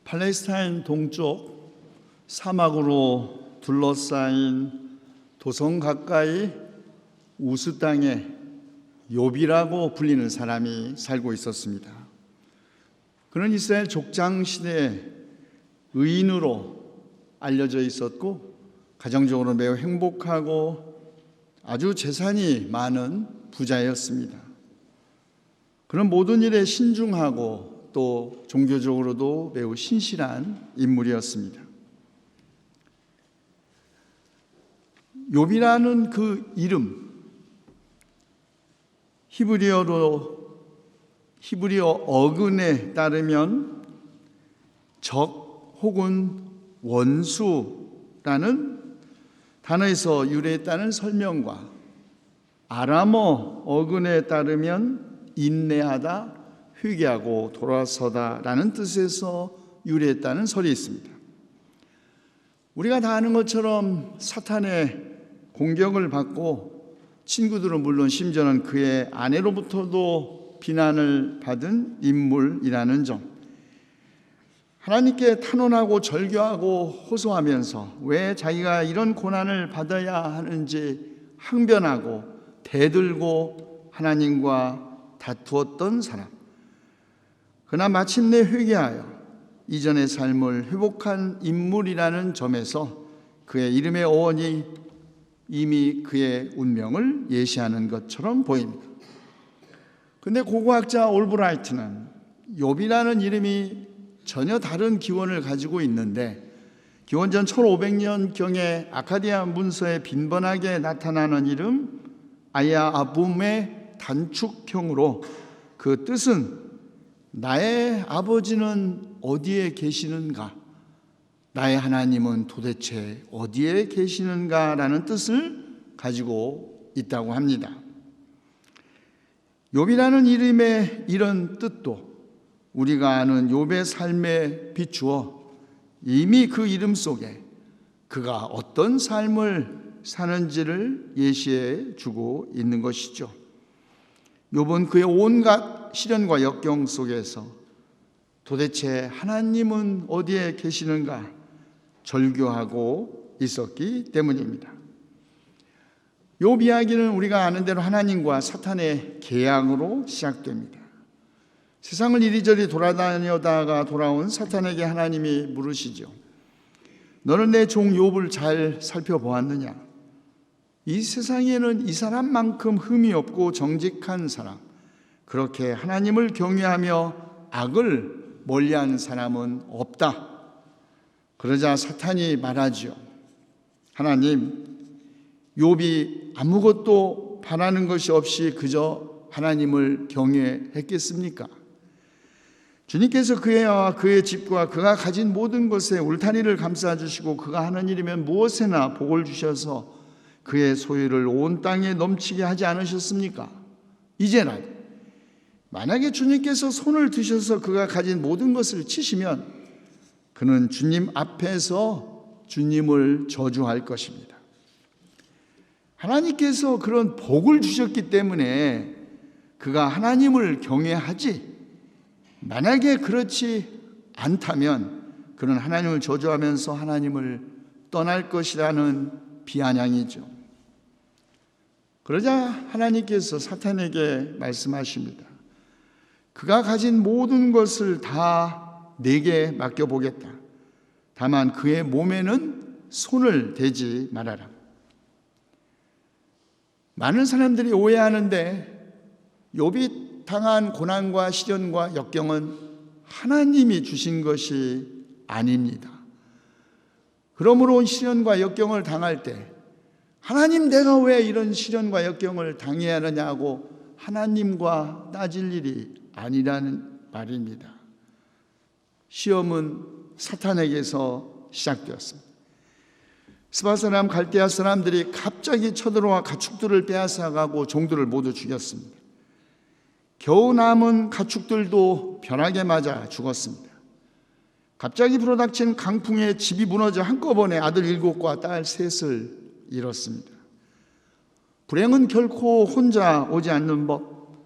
팔레스타인 동쪽 사막으로 둘러싸인 도성 가까이 우스 땅에 욥이라고 불리는 사람이 살고 있었습니다. 그는 이스라엘 족장 시대에 의인으로 알려져 있었고 가정적으로 매우 행복하고 아주 재산이 많은 부자였습니다. 그는 모든 일에 신중하고 또 종교적으로도 매우 신실한 인물이었습니다. 욥이라는 그 이름, 히브리어 어근에 따르면 적 혹은 원수라는 단어에서 유래했다는 설명과 아람어 어근에 따르면 인내하다, 회개하고 돌아서다라는 뜻에서 유래했다는 설이 있습니다. 우리가 다 아는 것처럼 사탄의 공격을 받고 친구들은 물론 심지어는 그의 아내로부터도 비난을 받은 인물이라는 점, 하나님께 탄원하고 절교하고 호소하면서 왜 자기가 이런 고난을 받아야 하는지 항변하고 대들고 하나님과 다투었던 사람, 그러나 마침내 회개하여 이전의 삶을 회복한 인물이라는 점에서 그의 이름의 어원이 이미 그의 운명을 예시하는 것처럼 보입니다. 그런데 고고학자 올브라이트는 욥이라는 이름이 전혀 다른 기원을 가지고 있는데, 기원전 1500년경에 아카디아 문서에 빈번하게 나타나는 이름 아야 아붐의 단축형으로 그 뜻은 나의 아버지는 어디에 계시는가? 나의 하나님은 도대체 어디에 계시는가? 라는 뜻을 가지고 있다고 합니다. 욥이라는 이름의 이런 뜻도 우리가 아는 욥의 삶에 비추어 이미 그 이름 속에 그가 어떤 삶을 사는지를 예시해 주고 있는 것이죠. 욥은 그의 온갖 시련과 역경 속에서 도대체 하나님은 어디에 계시는가 절규하고 있었기 때문입니다. 욥 이야기는 우리가 아는 대로 하나님과 사탄의 계약으로 시작됩니다. 세상을 이리저리 돌아다니다가 돌아온 사탄에게 하나님이 물으시죠. 너는 내 종 욥을 잘 살펴보았느냐? 이 세상에는 이 사람만큼 흠이 없고 정직한 사람, 그렇게 하나님을 경외하며 악을 멀리하는 사람은 없다. 그러자 사탄이 말하죠. 하나님, 욥이 아무것도 바라는 것이 없이 그저 하나님을 경외했겠습니까? 주님께서 그와 그의 집과 그가 가진 모든 것에 울타리를 감싸주시고 그가 하는 일이면 무엇에나 복을 주셔서 그의 소유를 온 땅에 넘치게 하지 않으셨습니까? 이제라도 만약에 주님께서 손을 드셔서 그가 가진 모든 것을 치시면 그는 주님 앞에서 주님을 저주할 것입니다. 하나님께서 그런 복을 주셨기 때문에 그가 하나님을 경외하지, 만약에 그렇지 않다면 그는 하나님을 저주하면서 하나님을 떠날 것이라는 비아냥이죠. 그러자 하나님께서 사탄에게 말씀하십니다. 그가 가진 모든 것을 다 내게 맡겨보겠다. 다만 그의 몸에는 손을 대지 말아라. 많은 사람들이 오해하는데 욥이 당한 고난과 시련과 역경은 하나님이 주신 것이 아닙니다. 그러므로 시련과 역경을 당할 때 하나님, 내가 왜 이런 시련과 역경을 당해야 하느냐고 하나님과 따질 일이 아니라는 말입니다. 시험은 사탄에게서 시작되었습니다. 스바 사람, 갈대아 사람들이 갑자기 쳐들어와 가축들을 빼앗아가고 종들을 모두 죽였습니다. 겨우 남은 가축들도 벼락에 맞아 죽었습니다. 갑자기 불어닥친 강풍에 집이 무너져 한꺼번에 아들 7과 딸 3을 잃었습니다. 불행은 결코 혼자 오지 않는 법,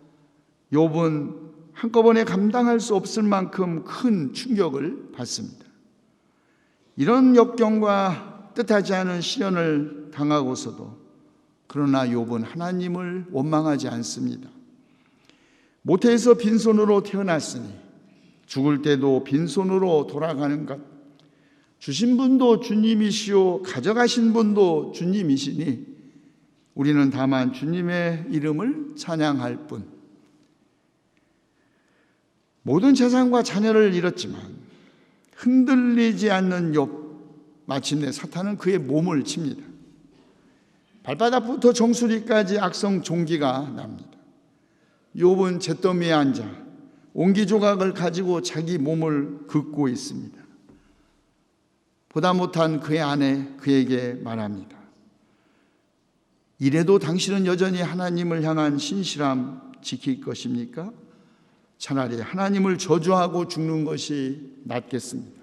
욥은 한꺼번에 감당할 수 없을 만큼 큰 충격을 받습니다. 이런 역경과 뜻하지 않은 시련을 당하고서도 그러나 욥은 하나님을 원망하지 않습니다. 모태에서 빈손으로 태어났으니 죽을 때도 빈손으로 돌아가는 것, 주신 분도 주님이시오 가져가신 분도 주님이시니 우리는 다만 주님의 이름을 찬양할 뿐. 모든 재산과 자녀를 잃었지만 흔들리지 않는 욥, 마침내 사탄은 그의 몸을 칩니다. 발바닥부터 정수리까지 악성 종기가 납니다. 욥은 잿더미에 앉아 옹기조각을 가지고 자기 몸을 긋고 있습니다. 보다 못한 그의 아내 그에게 말합니다. 이래도 당신은 여전히 하나님을 향한 신실함 지킬 것입니까? 차라리 하나님을 저주하고 죽는 것이 낫겠습니다.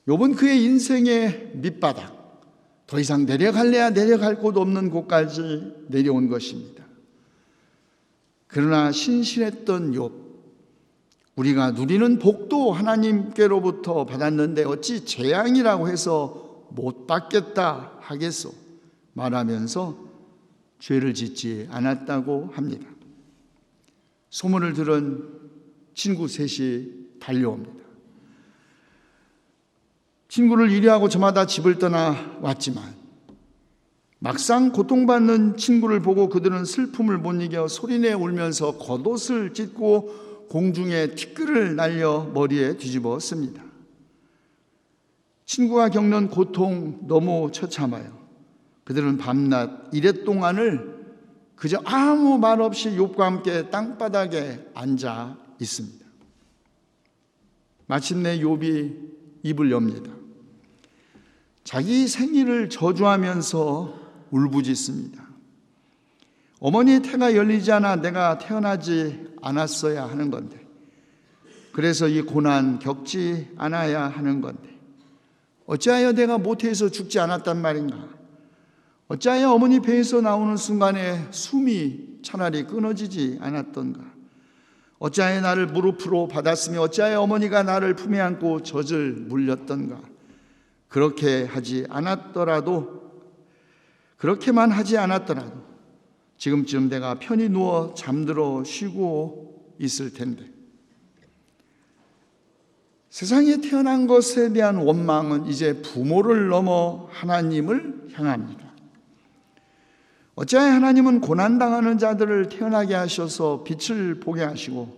욥은 그의 인생의 밑바닥, 더 이상 내려갈래야 내려갈 곳 없는 곳까지 내려온 것입니다. 그러나 신실했던 욥, 우리가 누리는 복도 하나님께로부터 받았는데 어찌 재앙이라고 해서 못 받겠다 하겠소 말하면서 죄를 짓지 않았다고 합니다. 소문을 들은 친구 셋이 달려옵니다. 친구를 이리하고 저마다 집을 떠나 왔지만 막상 고통받는 친구를 보고 그들은 슬픔을 못 이겨 소리내 울면서 겉옷을 찢고 공중에 티끌을 날려 머리에 뒤집어 씁니다. 친구가 겪는 고통 너무 처참하여 그들은 밤낮 이랫 동안을 그저 아무 말 없이 욥과 함께 땅바닥에 앉아 있습니다. 마침내 욥이 입을 엽니다. 자기 생일을 저주하면서 울부짖습니다. 어머니의 태가 열리지 않아 내가 태어나지 않았어야 하는 건데, 그래서 이 고난 겪지 않아야 하는 건데, 어찌하여 내가 모태에서 죽지 않았단 말인가? 어찌하여 어머니 배에서 나오는 순간에 숨이 차라리 끊어지지 않았던가? 어찌하여 나를 무릎으로 받았으며 어찌하여 어머니가 나를 품에 안고 젖을 물렸던가? 그렇게 하지 않았더라도, 그렇게만 하지 않았더라도 지금쯤 내가 편히 누워 잠들어 쉬고 있을 텐데. 세상에 태어난 것에 대한 원망은 이제 부모를 넘어 하나님을 향합니다. 어찌하여 하나님은 고난당하는 자들을 태어나게 하셔서 빛을 보게 하시고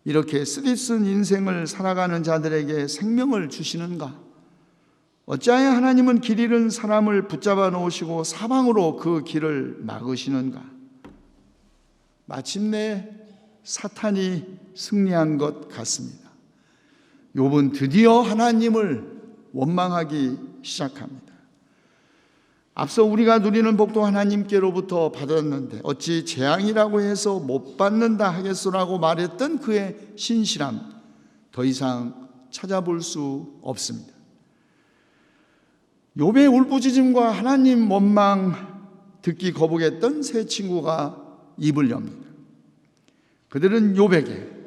이렇게 쓰디쓴 인생을 살아가는 자들에게 생명을 주시는가? 어찌하여 하나님은 길 잃은 사람을 붙잡아 놓으시고 사방으로 그 길을 막으시는가? 마침내 사탄이 승리한 것 같습니다. 욥은 드디어 하나님을 원망하기 시작합니다. 앞서 우리가 누리는 복도 하나님께로부터 받았는데 어찌 재앙이라고 해서 못 받는다 하겠소라고 말했던 그의 신실함, 더 이상 찾아볼 수 없습니다. 욥의 울부짖음과 하나님 원망 듣기 거북했던 세 친구가 입을 엽니다. 그들은 욥에게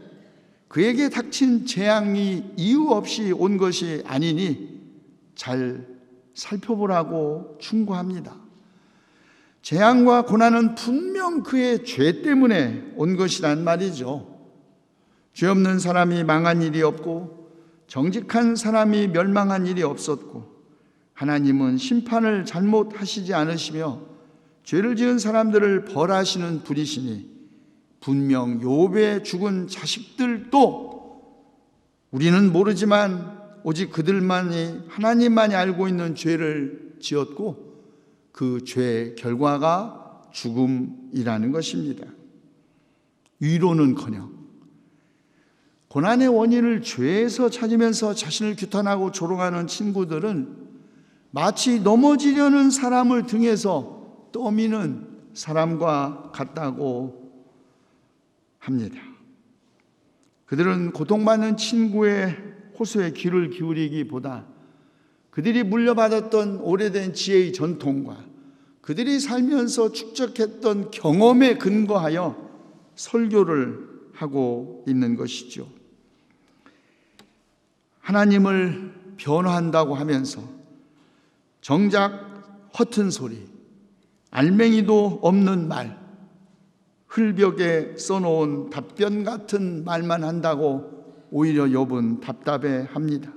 그에게 닥친 재앙이 이유 없이 온 것이 아니니 잘 살펴보라고 충고합니다. 재앙과 고난은 분명 그의 죄 때문에 온 것이란 말이죠. 죄 없는 사람이 망한 일이 없고 정직한 사람이 멸망한 일이 없었고 하나님은 심판을 잘못하시지 않으시며 죄를 지은 사람들을 벌하시는 분이시니 분명 욥의 죽은 자식들도 우리는 모르지만 오직 그들만이 하나님만이 알고 있는 죄를 지었고 그 죄의 결과가 죽음이라는 것입니다. 위로는커녕 고난의 원인을 죄에서 찾으면서 자신을 규탄하고 조롱하는 친구들은 마치 넘어지려는 사람을 등에서 떠미는 사람과 같다고 합니다. 그들은 고통받는 친구의 호소에 귀를 기울이기보다 그들이 물려받았던 오래된 지혜의 전통과 그들이 살면서 축적했던 경험에 근거하여 설교를 하고 있는 것이죠. 하나님을 변호한다고 하면서 정작 허튼 소리, 알맹이도 없는 말, 흘벽에 써놓은 답변 같은 말만 한다고 오히려 욥은 답답해합니다.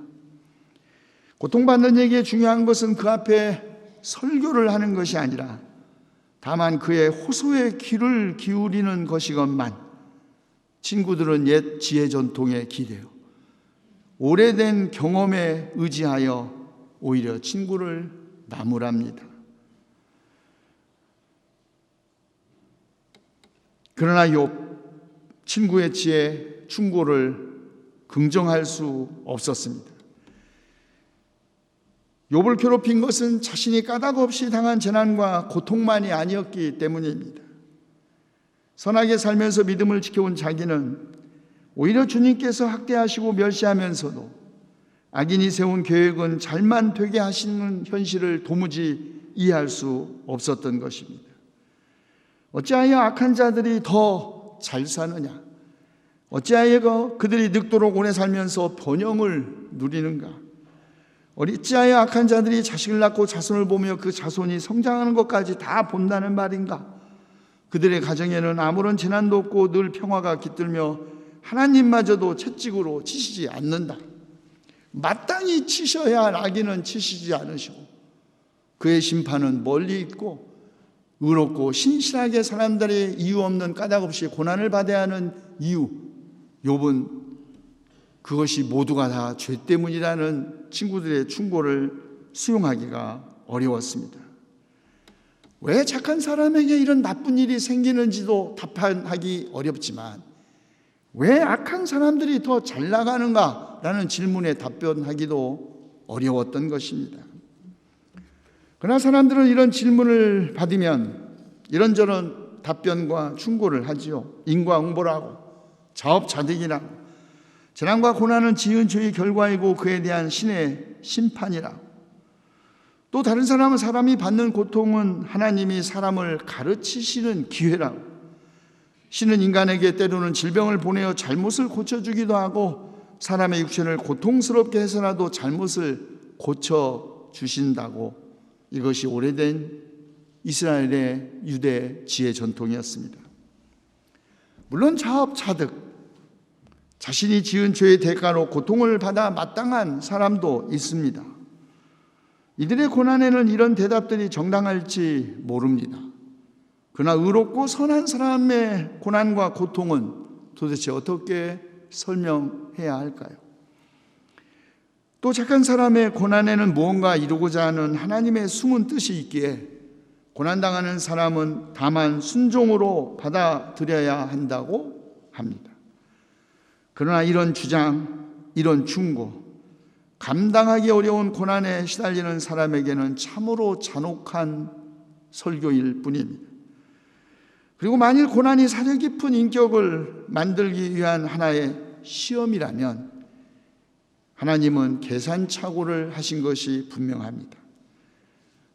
고통받는 이에게 중요한 것은 그 앞에 설교를 하는 것이 아니라 다만 그의 호소에 귀를 기울이는 것이건만 친구들은 옛 지혜 전통에 기대어 오래된 경험에 의지하여 오히려 친구를 나무랍니다. 그러나 욥 친구의 지혜 충고를 긍정할 수 없었습니다. 욥을 괴롭힌 것은 자신이 까닭 없이 당한 재난과 고통만이 아니었기 때문입니다. 선하게 살면서 믿음을 지켜온 자기는 오히려 주님께서 학대하시고 멸시하면서도 악인이 세운 계획은 잘만 되게 하시는 현실을 도무지 이해할 수 없었던 것입니다. 어찌하여 악한 자들이 더 잘 사느냐? 어찌하여 그들이 늙도록 오래 살면서 번영을 누리는가? 어찌하여 악한 자들이 자식을 낳고 자손을 보며 그 자손이 성장하는 것까지 다 본다는 말인가? 그들의 가정에는 아무런 재난도 없고 늘 평화가 깃들며 하나님마저도 채찍으로 치시지 않는다. 마땅히 치셔야 할 악인은 치시지 않으시고 그의 심판은 멀리 있고 의롭고 신실하게 사람들이 이유 없는 까닭 없이 고난을 받아야 하는 이유, 욥은 그것이 모두가 다 죄 때문이라는 친구들의 충고를 수용하기가 어려웠습니다. 왜 착한 사람에게 이런 나쁜 일이 생기는지도 답하기 어렵지만 왜 악한 사람들이 더 잘 나가는가라는 질문에 답변하기도 어려웠던 것입니다. 그러나 사람들은 이런 질문을 받으면 이런저런 답변과 충고를 하지요. 인과응보라고, 자업자득이라고, 재난과 고난은 지은 죄의 결과이고 그에 대한 신의 심판이라고, 또 다른 사람은 사람이 받는 고통은 하나님이 사람을 가르치시는 기회라고, 신은 인간에게 때로는 질병을 보내어 잘못을 고쳐주기도 하고 사람의 육신을 고통스럽게 해서라도 잘못을 고쳐주신다고, 이것이 오래된 이스라엘의 유대 지혜 전통이었습니다. 물론 자업자득, 자신이 지은 죄의 대가로 고통을 받아 마땅한 사람도 있습니다. 이들의 고난에는 이런 대답들이 정당할지 모릅니다. 그러나 의롭고 선한 사람의 고난과 고통은 도대체 어떻게 설명해야 할까요? 또 착한 사람의 고난에는 무언가 이루고자 하는 하나님의 숨은 뜻이 있기에 고난당하는 사람은 다만 순종으로 받아들여야 한다고 합니다. 그러나 이런 주장, 이런 충고, 감당하기 어려운 고난에 시달리는 사람에게는 참으로 잔혹한 설교일 뿐입니다. 그리고 만일 고난이 사려 깊은 인격을 만들기 위한 하나의 시험이라면 하나님은 계산착오를 하신 것이 분명합니다.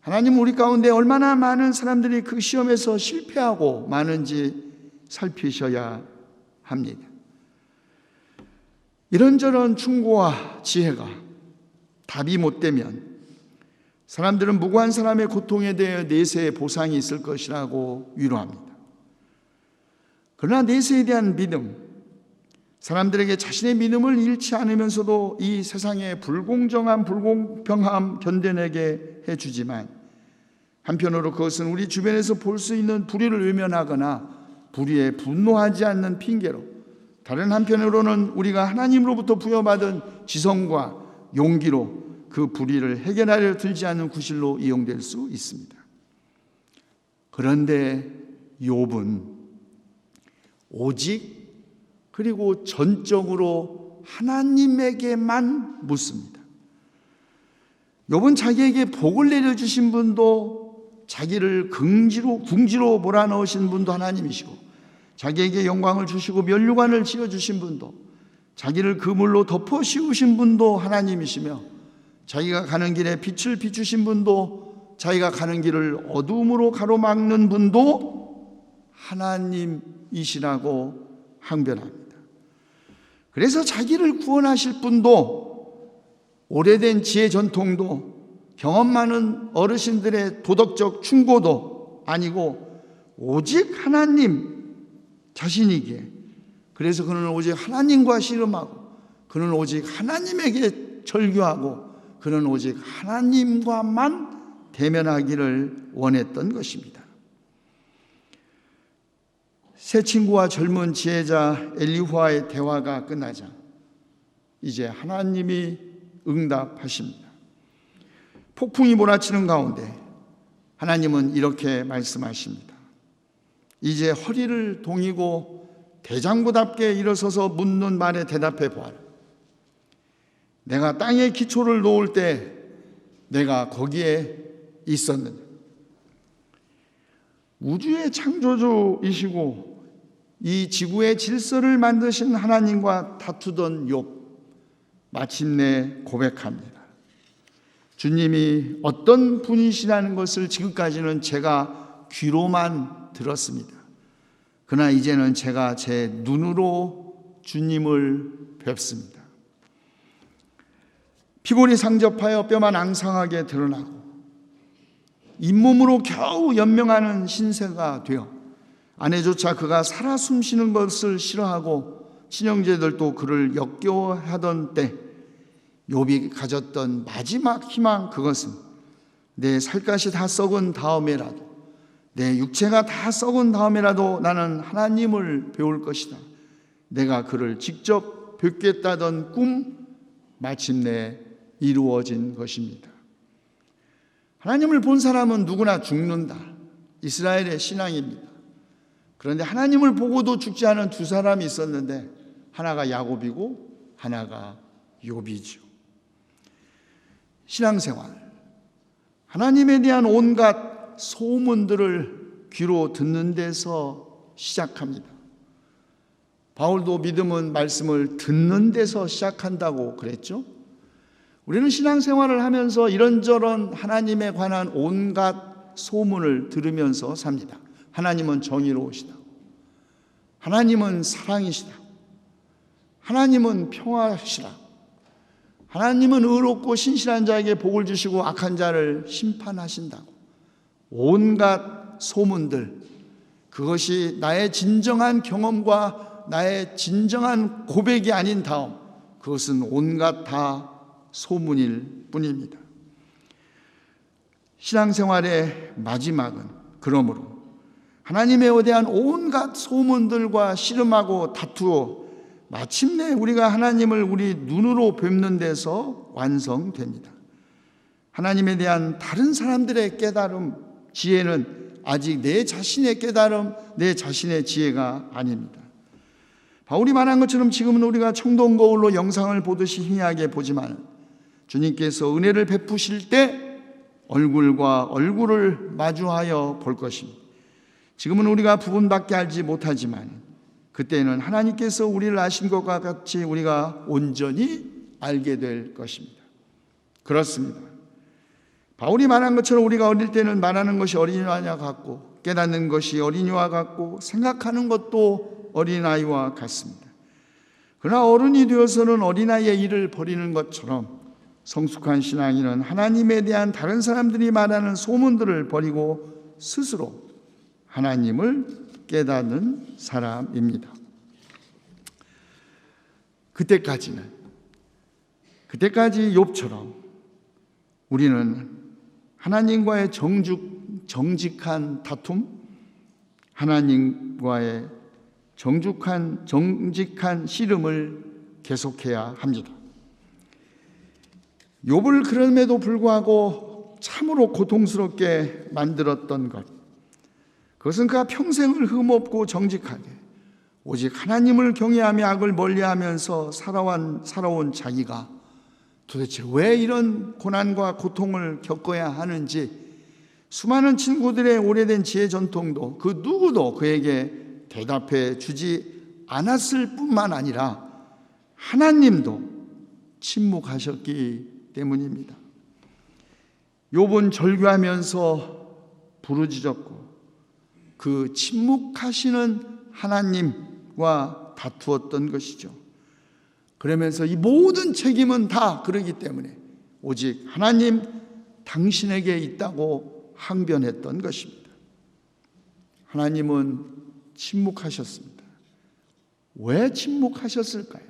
하나님은 우리 가운데 얼마나 많은 사람들이 그 시험에서 실패하고 마는지 살피셔야 합니다. 이런저런 충고와 지혜가 답이 못 되면 사람들은 무고한 사람의 고통에 대해 내세의 보상이 있을 것이라고 위로합니다. 그러나 내세에 대한 믿음, 사람들에게 자신의 믿음을 잃지 않으면서도 이 세상의 불공정함, 불공평함 견뎌내게 해주지만 한편으로 그것은 우리 주변에서 볼 수 있는 불의를 외면하거나 불의에 분노하지 않는 핑계로, 다른 한편으로는 우리가 하나님으로부터 부여받은 지성과 용기로 그 불의를 해결하려 들지 않는 구실로 이용될 수 있습니다. 그런데 욥은 오직 그리고 전적으로 하나님에게만 묻습니다. 욥은 자기에게 복을 내려주신 분도, 자기를 궁지로 몰아넣으신 분도 하나님이시고, 자기에게 영광을 주시고 면류관을 지어주신 분도, 자기를 그물로 덮어 씌우신 분도 하나님이시며, 자기가 가는 길에 빛을 비추신 분도, 자기가 가는 길을 어두움으로 가로막는 분도 하나님이시라고 항변합니다. 그래서 자기를 구원하실 분도, 오래된 지혜 전통도, 경험 많은 어르신들의 도덕적 충고도 아니고 오직 하나님 자신이기에, 그래서 그는 오직 하나님과 씨름하고, 그는 오직 하나님에게 절규하고, 그는 오직 하나님과만 대면하기를 원했던 것입니다. 새 친구와 젊은 지혜자 엘리후와의 대화가 끝나자 이제 하나님이 응답하십니다. 폭풍이 몰아치는 가운데 하나님은 이렇게 말씀하십니다. 이제 허리를 동이고 대장부답게 일어서서 묻는 말에 대답해 보아라. 내가 땅에 기초를 놓을 때 내가 거기에 있었느냐. 우주의 창조주이시고 이 지구의 질서를 만드신 하나님과 다투던 욥, 마침내 고백합니다. 주님이 어떤 분이시라는 것을 지금까지는 제가 귀로만 들었습니다. 그러나 이제는 제가 제 눈으로 주님을 뵙습니다. 피골이 상접하여 뼈만 앙상하게 드러나고 잇몸으로 겨우 연명하는 신세가 되어 아내조차 그가 살아 숨쉬는 것을 싫어하고 친형제들도 그를 역겨워하던 때 욥이 가졌던 마지막 희망, 그것은 내 살갗이 다 썩은 다음에라도, 내 육체가 다 썩은 다음에라도 나는 하나님을 배울 것이다. 내가 그를 직접 뵙겠다던 꿈, 마침내 이루어진 것입니다. 하나님을 본 사람은 누구나 죽는다. 이스라엘의 신앙입니다. 그런데 하나님을 보고도 죽지 않은 두 사람이 있었는데 하나가 야곱이고 하나가 욥이죠. 신앙생활, 하나님에 대한 온갖 소문들을 귀로 듣는 데서 시작합니다. 바울도 믿음은 말씀을 듣는 데서 시작한다고 그랬죠. 우리는 신앙생활을 하면서 이런저런 하나님에 관한 온갖 소문을 들으면서 삽니다. 하나님은 정의로우시다. 하나님은 사랑이시다. 하나님은 평화시다. 하나님은 의롭고 신실한 자에게 복을 주시고 악한 자를 심판하신다고. 온갖 소문들, 그것이 나의 진정한 경험과 나의 진정한 고백이 아닌 다음 그것은 온갖 다 소문일 뿐입니다. 신앙생활의 마지막은 그러므로 하나님에 대한 온갖 소문들과 씨름하고 다투어 마침내 우리가 하나님을 우리 눈으로 뵙는 데서 완성됩니다. 하나님에 대한 다른 사람들의 깨달음, 지혜는 아직 내 자신의 깨달음, 내 자신의 지혜가 아닙니다. 바울이 말한 것처럼 지금은 우리가 청동 거울로 영상을 보듯이 희미하게 보지만 주님께서 은혜를 베푸실 때 얼굴과 얼굴을 마주하여 볼 것입니다. 지금은 우리가 부분밖에 알지 못하지만 그때는 하나님께서 우리를 아신 것과 같이 우리가 온전히 알게 될 것입니다. 그렇습니다. 바울이 말한 것처럼 우리가 어릴 때는 말하는 것이 어린이와 같고 깨닫는 것이 어린이와 같고 생각하는 것도 어린아이와 같습니다. 그러나 어른이 되어서는 어린아이의 일을 버리는 것처럼 성숙한 신앙인은 하나님에 대한 다른 사람들이 말하는 소문들을 버리고 스스로 하나님을 깨닫는 사람입니다. 그때까지 욥처럼 우리는 하나님과의 정직한 다툼, 하나님과의 정직한 씨름을 계속해야 합니다. 욥을 그럼에도 불구하고 참으로 고통스럽게 만들었던 것, 그것은 그가 평생을 흠없고 정직하게 오직 하나님을 경외하며 악을 멀리하면서 살아온 자기가 도대체 왜 이런 고난과 고통을 겪어야 하는지 수많은 친구들의 오래된 지혜 전통도 그 누구도 그에게 대답해 주지 않았을 뿐만 아니라 하나님도 침묵하셨기 때문입니다. 욥은 절규하면서 부르짖었고 그 침묵하시는 하나님과 다투었던 것이죠. 그러면서 이 모든 책임은 다 그러기 때문에 오직 하나님 당신에게 있다고 항변했던 것입니다. 하나님은 침묵하셨습니다. 왜 침묵하셨을까요?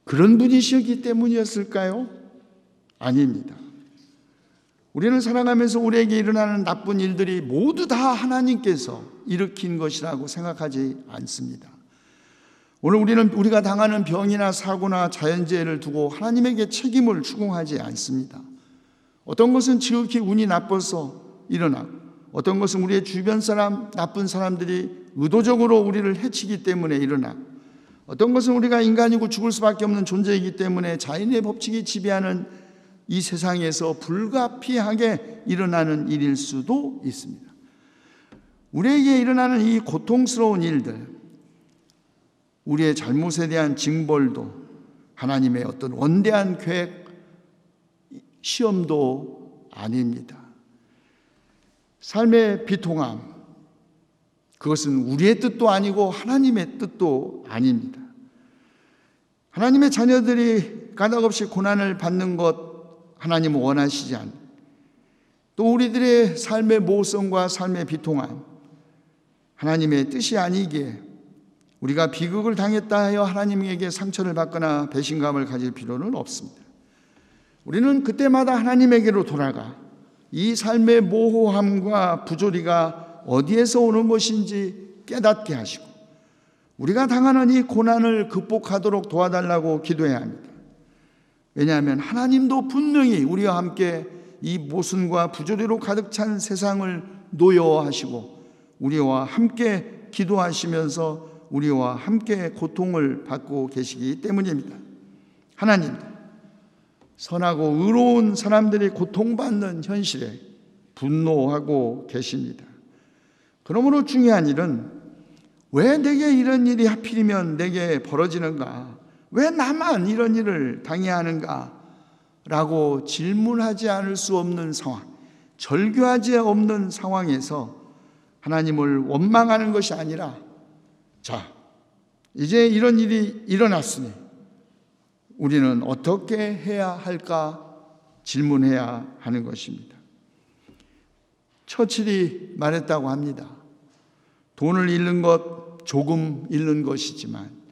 그런 분이시기 때문이었을까요? 아닙니다. 우리는 살아가면서 우리에게 일어나는 나쁜 일들이 모두 다 하나님께서 일으킨 것이라고 생각하지 않습니다. 오늘 우리가 당하는 병이나 사고나 자연재해를 두고 하나님에게 책임을 추궁하지 않습니다. 어떤 것은 지극히 운이 나빠서 일어나고, 어떤 것은 우리의 주변 사람, 나쁜 사람들이 의도적으로 우리를 해치기 때문에 일어나고, 어떤 것은 우리가 인간이고 죽을 수밖에 없는 존재이기 때문에 자연의 법칙이 지배하는 이 세상에서 불가피하게 일어나는 일일 수도 있습니다. 우리에게 일어나는 이 고통스러운 일들, 우리의 잘못에 대한 징벌도 하나님의 어떤 원대한 계획, 시험도 아닙니다. 삶의 비통함, 그것은 우리의 뜻도 아니고 하나님의 뜻도 아닙니다. 하나님의 자녀들이 까닭없이 고난을 받는 것 하나님은 원하시지 않습니다. 또 우리들의 삶의 모성과 삶의 비통함, 하나님의 뜻이 아니기에 우리가 비극을 당했다 하여 하나님에게 상처를 받거나 배신감을 가질 필요는 없습니다. 우리는 그때마다 하나님에게로 돌아가 이 삶의 모호함과 부조리가 어디에서 오는 것인지 깨닫게 하시고 우리가 당하는 이 고난을 극복하도록 도와달라고 기도해야 합니다. 왜냐하면 하나님도 분명히 우리와 함께 이 모순과 부조리로 가득 찬 세상을 노여워하시고 우리와 함께 기도하시면서 우리와 함께 고통을 받고 계시기 때문입니다. 하나님, 선하고 의로운 사람들이 고통받는 현실에 분노하고 계십니다. 그러므로 중요한 일은 왜 내게 이런 일이 하필이면 내게 벌어지는가? 왜 나만 이런 일을 당해야 하는가? 라고 질문하지 않을 수 없는 상황, 절규하지 없는 상황에서 하나님을 원망하는 것이 아니라 자, 이제 이런 일이 일어났으니 우리는 어떻게 해야 할까 질문해야 하는 것입니다. 처칠이 말했다고 합니다. 돈을 잃는 것 조금 잃는 것이지만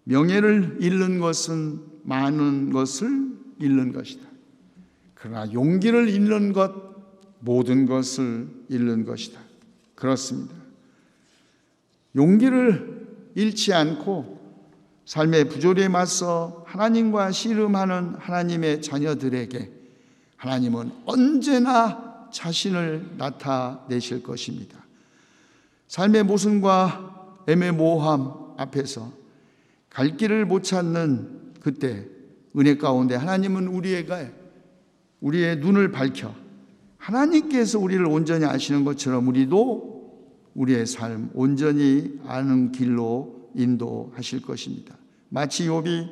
명예를 잃는 것은 많은 것을 잃는 것이다. 그러나 용기를 잃는 것 모든 것을 잃는 것이다. 그렇습니다. 용기를 잃지 않고 삶의 부조리에 맞서 하나님과 씨름하는 하나님의 자녀들에게 하나님은 언제나 자신을 나타내실 것입니다. 삶의 모순과 애매모호함 앞에서 갈 길을 못 찾는 그때 은혜 가운데 하나님은 우리의 눈을 밝혀 하나님께서 우리를 온전히 아시는 것처럼 우리도 우리의 삶 온전히 아는 길로 인도하실 것입니다. 마치 욥이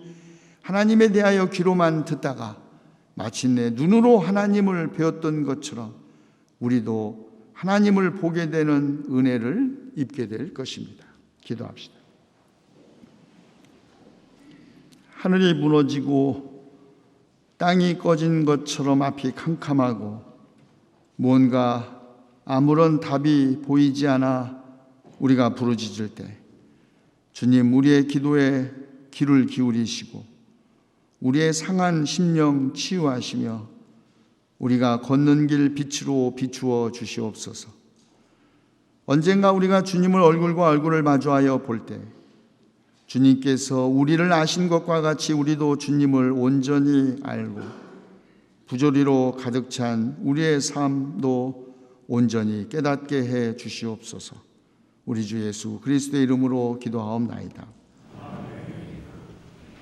하나님에 대하여 귀로만 듣다가 마침내 눈으로 하나님을 배웠던 것처럼 우리도 하나님을 보게 되는 은혜를 입게 될 것입니다. 기도합시다. 하늘이 무너지고 땅이 꺼진 것처럼 앞이 캄캄하고 뭔가 아무런 답이 보이지 않아 우리가 부르짖을 때 주님 우리의 기도에 귀를 기울이시고 우리의 상한 심령 치유하시며 우리가 걷는 길 빛으로 비추어 주시옵소서. 언젠가 우리가 주님을 얼굴과 얼굴을 마주하여 볼 때 주님께서 우리를 아신 것과 같이 우리도 주님을 온전히 알고 부조리로 가득 찬 우리의 삶도 온전히 깨닫게 해 주시옵소서. 우리 주 예수 그리스도의 이름으로 기도하옵나이다.